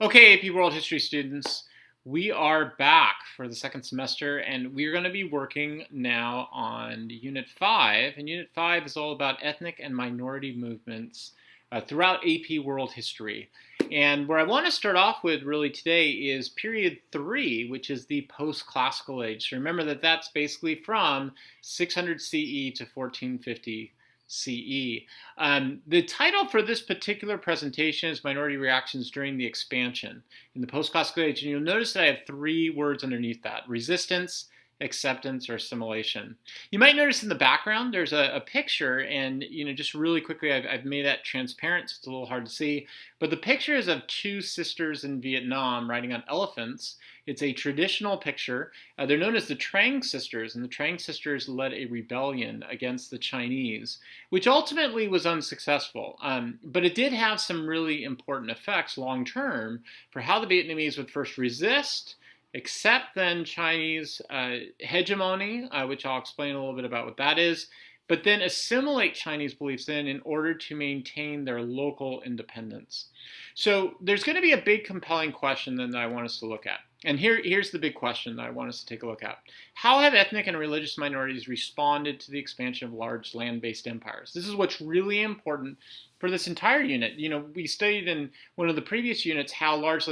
Okay, AP World History students, we are back for the second semester, and we're going to be working now on Unit 5. And Unit 5 is all about ethnic and minority movements throughout AP World History. And where I want to start off with really today is period 3, which is the post-classical age. So remember that that's basically from 600 CE to 1450 CE. The title for this particular presentation is Minority Reactions During the Expansion in the Post-Classical Age, and you'll notice that I have three words underneath that: resistance, acceptance, or assimilation. You might notice in the background there's a picture, and just really quickly I've made that transparent so it's a little hard to see, but the picture is of two sisters in Vietnam riding on elephants. It's a traditional picture. They're known as the Trang sisters, and the Trang sisters led a rebellion against the Chinese, which ultimately was unsuccessful. But it did have some really important effects long term for how the Vietnamese would first resist, accept then Chinese hegemony, which I'll explain a little bit about what that is, but then assimilate Chinese beliefs in order to maintain their local independence. So there's going to be a big compelling question then that I want us to look at. And here's the big question that I want us to take a look at. How have ethnic and religious minorities responded to the expansion of large land-based empires? This is what's really important for this entire unit. We studied in one of the previous units how large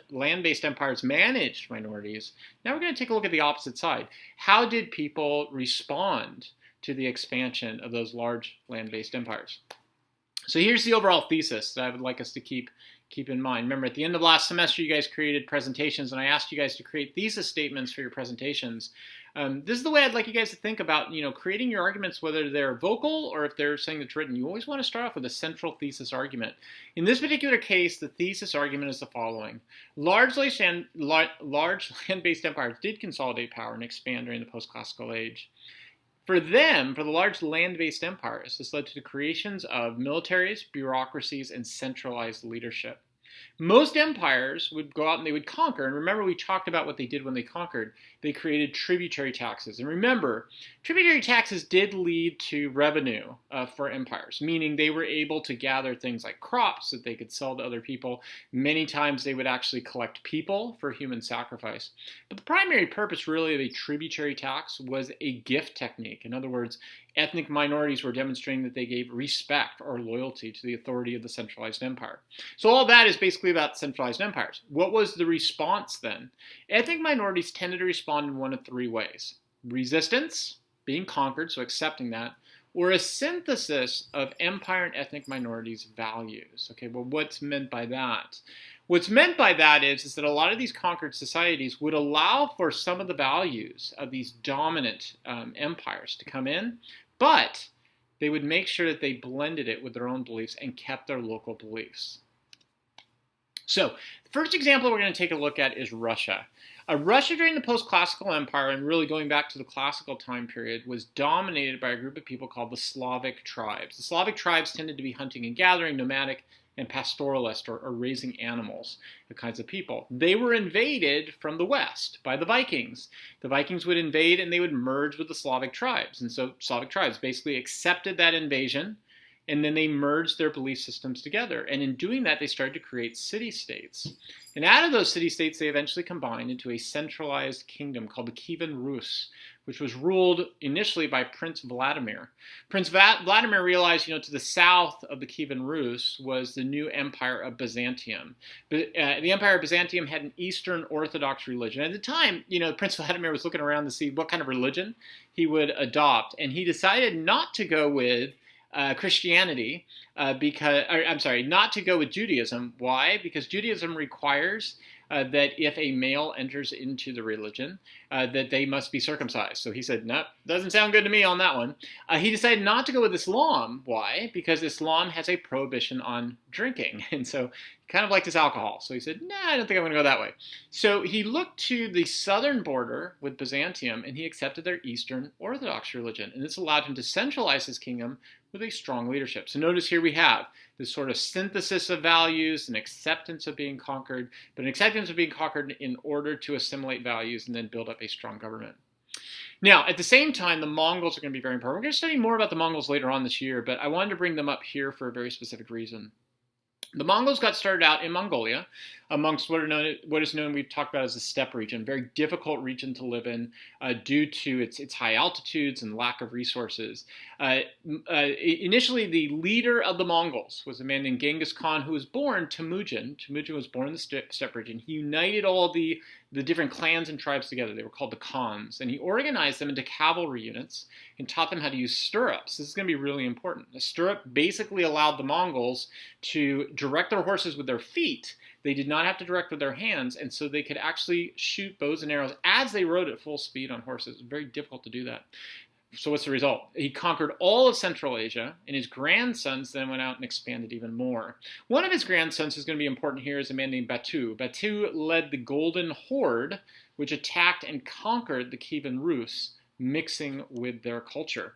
land-based empires managed minorities. Now we're going to take a look at the opposite side. How did people respond to the expansion of those large land-based empires? So here's the overall thesis that I would like us to keep in mind. Remember, at the end of last semester, you guys created presentations, and I asked you guys to create thesis statements for your presentations. This is the way I'd like you guys to think about, creating your arguments, whether they're vocal or if they're saying that's written. You always want to start off with a central thesis argument. In this particular case, the thesis argument is the following. Large land-based empires did consolidate power and expand during the post-classical age. For the large land-based empires, this led to the creations of militaries, bureaucracies, and centralized leadership. Most empires would go out and they would conquer. And remember, we talked about what they did when they conquered. They created tributary taxes. And remember, tributary taxes did lead to revenue for empires, meaning they were able to gather things like crops that they could sell to other people. Many times they would actually collect people for human sacrifice. But the primary purpose really of a tributary tax was a gift technique. In other words, ethnic minorities were demonstrating that they gave respect or loyalty to the authority of the centralized empire. So all that is basically about centralized empires. What was the response then? Ethnic minorities tended to respond in one of three ways: resistance, being conquered, so accepting that, or a synthesis of empire and ethnic minorities' values. Okay, well, what's meant by that? What's meant by that is that a lot of these conquered societies would allow for some of the values of these dominant empires to come in, but they would make sure that they blended it with their own beliefs and kept their local beliefs. So the first example we're going to take a look at is Russia. Russia during the post-classical empire, and really going back to the classical time period, was dominated by a group of people called the Slavic tribes. The Slavic tribes tended to be hunting and gathering, nomadic, and pastoralist, or raising animals, the kinds of people. They were invaded from the west by the Vikings. The Vikings would invade and they would merge with the Slavic tribes. And so Slavic tribes basically accepted that invasion, and then they merged their belief systems together. And in doing that, they started to create city-states. And out of those city-states, they eventually combined into a centralized kingdom called the Kievan Rus, which was ruled initially by Prince Vladimir. Prince Vladimir realized, to the south of the Kievan Rus was the new Empire of Byzantium. But, the Empire of Byzantium had an Eastern Orthodox religion. At the time, Prince Vladimir was looking around to see what kind of religion he would adopt, and he decided not to go with Christianity, not to go with Judaism. Why? Because Judaism requires that if a male enters into the religion, that they must be circumcised. So he said, no, doesn't sound good to me on that one. He decided not to go with Islam. Why? Because Islam has a prohibition on drinking. And so he kind of liked his alcohol. So he said, nah, I don't think I'm going to go that way. So he looked to the southern border with Byzantium, and he accepted their Eastern Orthodox religion. And this allowed him to centralize his kingdom with a strong leadership. So notice here we have this sort of synthesis of values, an acceptance of being conquered, but an acceptance of being conquered in order to assimilate values and then build up a strong government. Now, at the same time, the Mongols are going to be very important. We're going to study more about the Mongols later on this year, but I wanted to bring them up here for a very specific reason. The Mongols got started out in Mongolia, amongst what is known, we've talked about as the steppe region, very difficult region to live in due to its high altitudes and lack of resources. Initially, the leader of the Mongols was a man named Genghis Khan, who was born Temujin. Temujin was born in the steppe region. He united all the different clans and tribes together. They were called the Kahns, and he organized them into cavalry units and taught them how to use stirrups. This is going to be really important. A stirrup basically allowed the Mongols to direct their horses with their feet. They did not have to direct with their hands, and so they could actually shoot bows and arrows as they rode at full speed on horses. It was very difficult to do that. So what's the result? He conquered all of Central Asia, and his grandsons then went out and expanded even more. One of his grandsons who's going to be important here is a man named Batu. Batu led the Golden Horde, which attacked and conquered the Kievan Rus, mixing with their culture.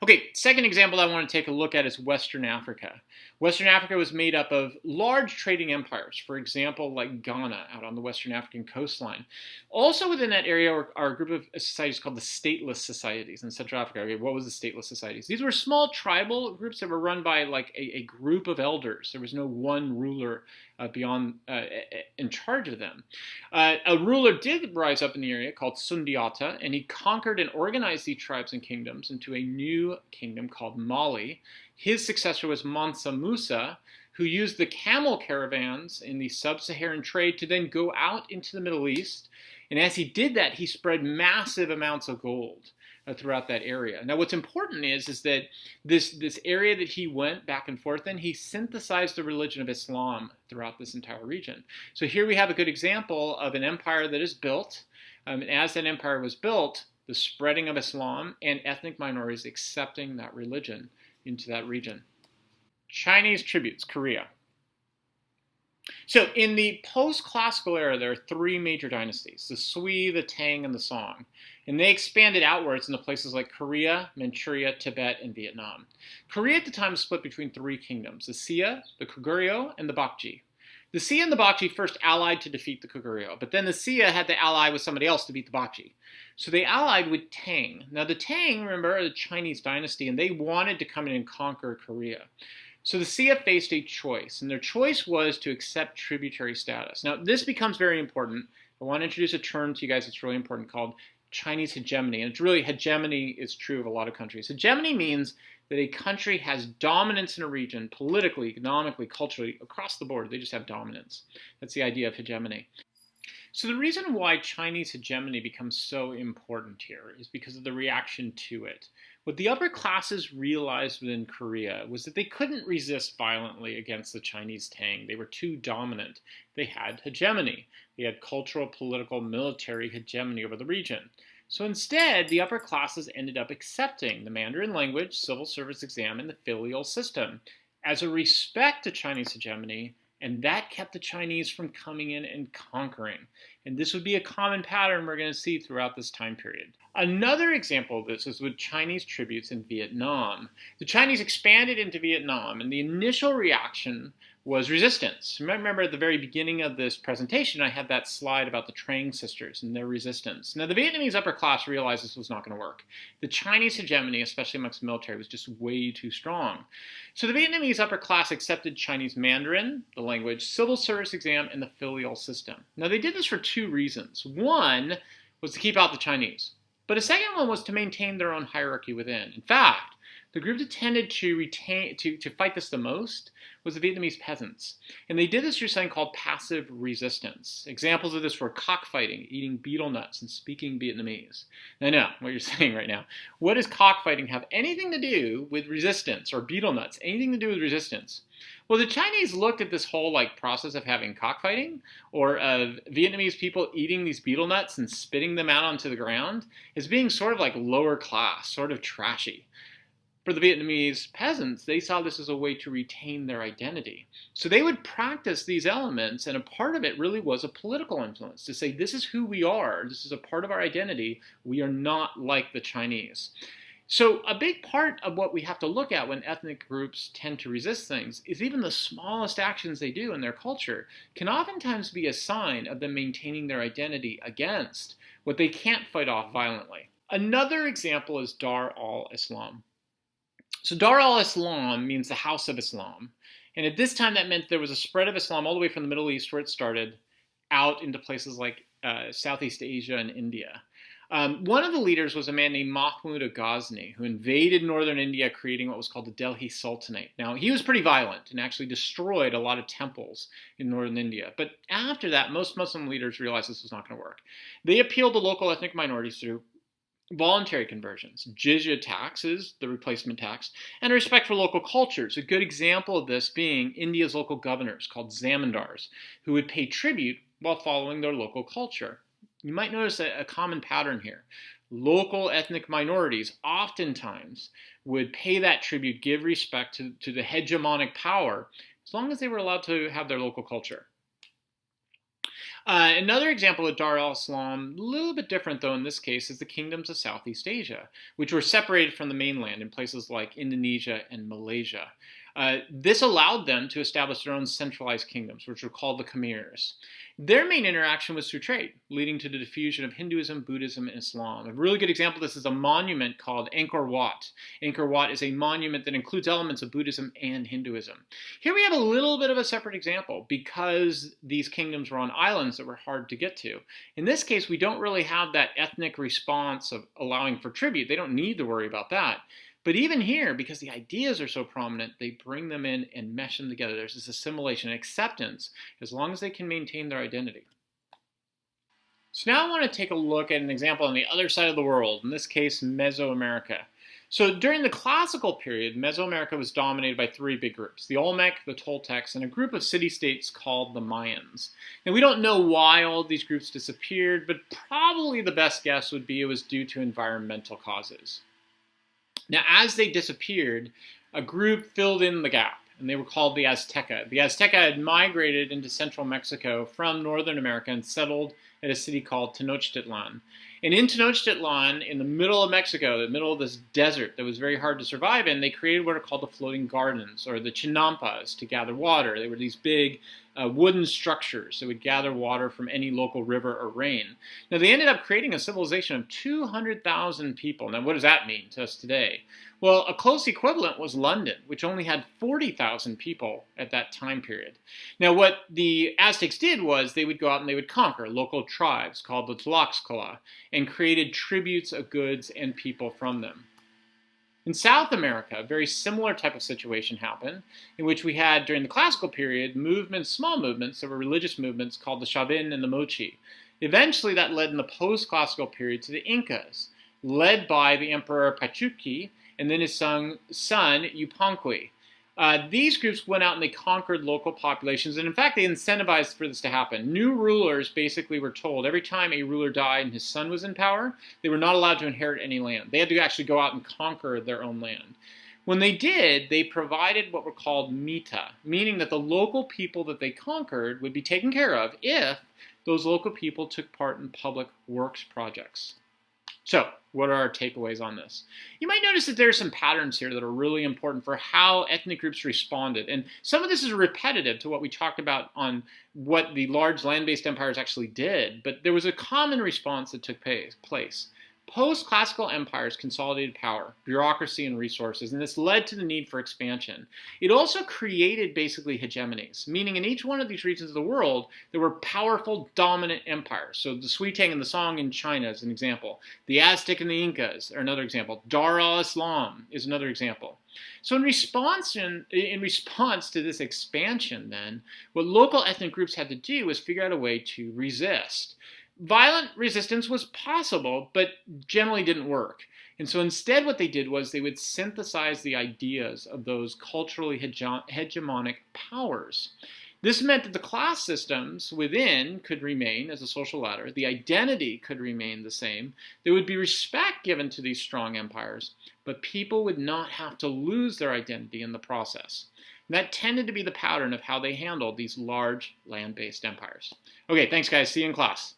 Okay, second example I want to take a look at is Western Africa. Western Africa was made up of large trading empires, for example, like Ghana out on the Western African coastline. Also within that area are a group of societies called the stateless societies in Central Africa. Okay, what was the stateless societies? These were small tribal groups that were run by like a group of elders. There was no one ruler in charge of them. A ruler did rise up in the area called Sundiata, and he conquered and organized these tribes and kingdoms into a new kingdom called Mali. His successor was Mansa Musa, who used the camel caravans in the sub-Saharan trade to then go out into the Middle East. And as he did that, he spread massive amounts of gold throughout that area. Now, what's important is that this area that he went back and forth in, he synthesized the religion of Islam throughout this entire region. So here we have a good example of an empire that is built. And as that empire was built, the spreading of Islam and ethnic minorities accepting that religion into that region. Chinese tributes, Korea. So in the post-classical era, there are three major dynasties, the Sui, the Tang, and the Song. And they expanded outwards into places like Korea, Manchuria, Tibet, and Vietnam. Korea at the time was split between three kingdoms, the Xia, the Goguryeo, and the Baekje. The Xia and the Baekje first allied to defeat the Goguryeo, but then the Xia had to ally with somebody else to beat the Baekje. So they allied with Tang. Now the Tang, remember, are the Chinese dynasty, and they wanted to come in and conquer Korea. So the Xia faced a choice, and their choice was to accept tributary status. Now this becomes very important. I want to introduce a term to you guys that's really important called Chinese hegemony. And it's really, hegemony is true of a lot of countries. Hegemony means that a country has dominance in a region, politically, economically, culturally, across the board. They just have dominance. That's the idea of hegemony. So the reason why Chinese hegemony becomes so important here is because of the reaction to it. What the upper classes realized within Korea was that they couldn't resist violently against the Chinese Tang. They were too dominant. They had hegemony. They had cultural, political, military hegemony over the region. So instead, the upper classes ended up accepting the Mandarin language, civil service exam, and the filial system as a respect to Chinese hegemony, and that kept the Chinese from coming in and conquering. And this would be a common pattern we're going to see throughout this time period. Another example of this is with Chinese tributes in Vietnam. The Chinese expanded into Vietnam, and the initial reaction was resistance. Remember at the very beginning of this presentation, I had that slide about the Trang sisters and their resistance. Now the Vietnamese upper class realized this was not going to work. The Chinese hegemony, especially amongst the military, was just way too strong. So the Vietnamese upper class accepted Chinese Mandarin, the language, civil service exam, and the filial system. Now they did this for two reasons. One was to keep out the Chinese, but a second one was to maintain their own hierarchy within. In fact, the group that tended to fight this the most was the Vietnamese peasants. And they did this through something called passive resistance. Examples of this were cockfighting, eating betel nuts, and speaking Vietnamese. Now I know what you're saying right now. What does cockfighting have anything to do with resistance, or betel nuts, anything to do with resistance? Well, the Chinese looked at this whole process of having cockfighting, or of Vietnamese people eating these betel nuts and spitting them out onto the ground, as being sort of like lower class, sort of trashy. For the Vietnamese peasants, they saw this as a way to retain their identity. So they would practice these elements, and a part of it really was a political influence, to say this is who we are, this is a part of our identity, we are not like the Chinese. So a big part of what we have to look at when ethnic groups tend to resist things is even the smallest actions they do in their culture can oftentimes be a sign of them maintaining their identity against what they can't fight off violently. Another example is Dar al-Islam. So Dar al-Islam means the house of Islam. And at this time, that meant there was a spread of Islam all the way from the Middle East, where it started, out into places like Southeast Asia and India. One of the leaders was a man named Mahmud of Ghazni, who invaded northern India, creating what was called the Delhi Sultanate. Now, he was pretty violent and actually destroyed a lot of temples in northern India. But after that, most Muslim leaders realized this was not going to work. They appealed to local ethnic minorities through voluntary conversions, jizya taxes, the replacement tax, and respect for local cultures. A good example of this being India's local governors, called zamindars, who would pay tribute while following their local culture. You might notice a common pattern here. Local ethnic minorities oftentimes would pay that tribute, give respect to the hegemonic power, as long as they were allowed to have their local culture. Another example of Dar al-Islam, a little bit different though in this case, is the kingdoms of Southeast Asia, which were separated from the mainland in places like Indonesia and Malaysia. This allowed them to establish their own centralized kingdoms, which were called the Khmers. Their main interaction was through trade, leading to the diffusion of Hinduism, Buddhism, and Islam. A really good example of this is a monument called Angkor Wat. Angkor Wat is a monument that includes elements of Buddhism and Hinduism. Here we have a little bit of a separate example because these kingdoms were on islands that were hard to get to. In this case, we don't really have that ethnic response of allowing for tribute. They don't need to worry about that. But even here, because the ideas are so prominent, they bring them in and mesh them together. There's this assimilation and acceptance as long as they can maintain their identity. So now I want to take a look at an example on the other side of the world, in this case, Mesoamerica. So during the classical period, Mesoamerica was dominated by three big groups, the Olmec, the Toltecs, and a group of city-states called the Mayans. Now we don't know why all of these groups disappeared, but probably the best guess would be it was due to environmental causes. Now, as they disappeared, a group filled in the gap, and they were called the Azteca. The Azteca had migrated into central Mexico from northern America and settled at a city called Tenochtitlan. And in Tenochtitlan, in the middle of Mexico, the middle of this desert that was very hard to survive in, they created what are called the floating gardens, or the chinampas, to gather water. They were these big wooden structures that would gather water from any local river or rain. Now, they ended up creating a civilization of 200,000 people. Now, what does that mean to us today? Well, a close equivalent was London, which only had 40,000 people at that time period. Now, what the Aztecs did was they would go out and they would conquer local tribes called the Tlaxcala and created tributes of goods and people from them. In South America, a very similar type of situation happened, in which we had, during the classical period, movements, small movements that were religious movements called the Chavin and the Moche. Eventually, that led in the post-classical period to the Incas, led by the Emperor Pachacuti and then his son Yupanqui. These groups went out and they conquered local populations, and in fact, they incentivized for this to happen. New rulers basically were told every time a ruler died and his son was in power, they were not allowed to inherit any land. They had to actually go out and conquer their own land. When they did, they provided what were called mita, meaning that the local people that they conquered would be taken care of if those local people took part in public works projects. So, what are our takeaways on this? You might notice that there are some patterns here that are really important for how ethnic groups responded. And some of this is repetitive to what we talked about on what the large land-based empires actually did, but there was a common response that took place. Post-classical empires consolidated power, bureaucracy, and resources, and this led to the need for expansion. It also created basically hegemonies, meaning in each one of these regions of the world, there were powerful, dominant empires. So the Sui Tang and the Song in China is an example. The Aztec and the Incas are another example. Dar al-Islam is another example. So in response to this expansion, then, what local ethnic groups had to do was figure out a way to resist. Violent resistance was possible, but generally didn't work. And so instead what they did was they would synthesize the ideas of those culturally hegemonic powers. This meant that the class systems within could remain as a social ladder. The identity could remain the same. There would be respect given to these strong empires, but people would not have to lose their identity in the process. And that tended to be the pattern of how they handled these large land-based empires. Okay, thanks guys. See you in class.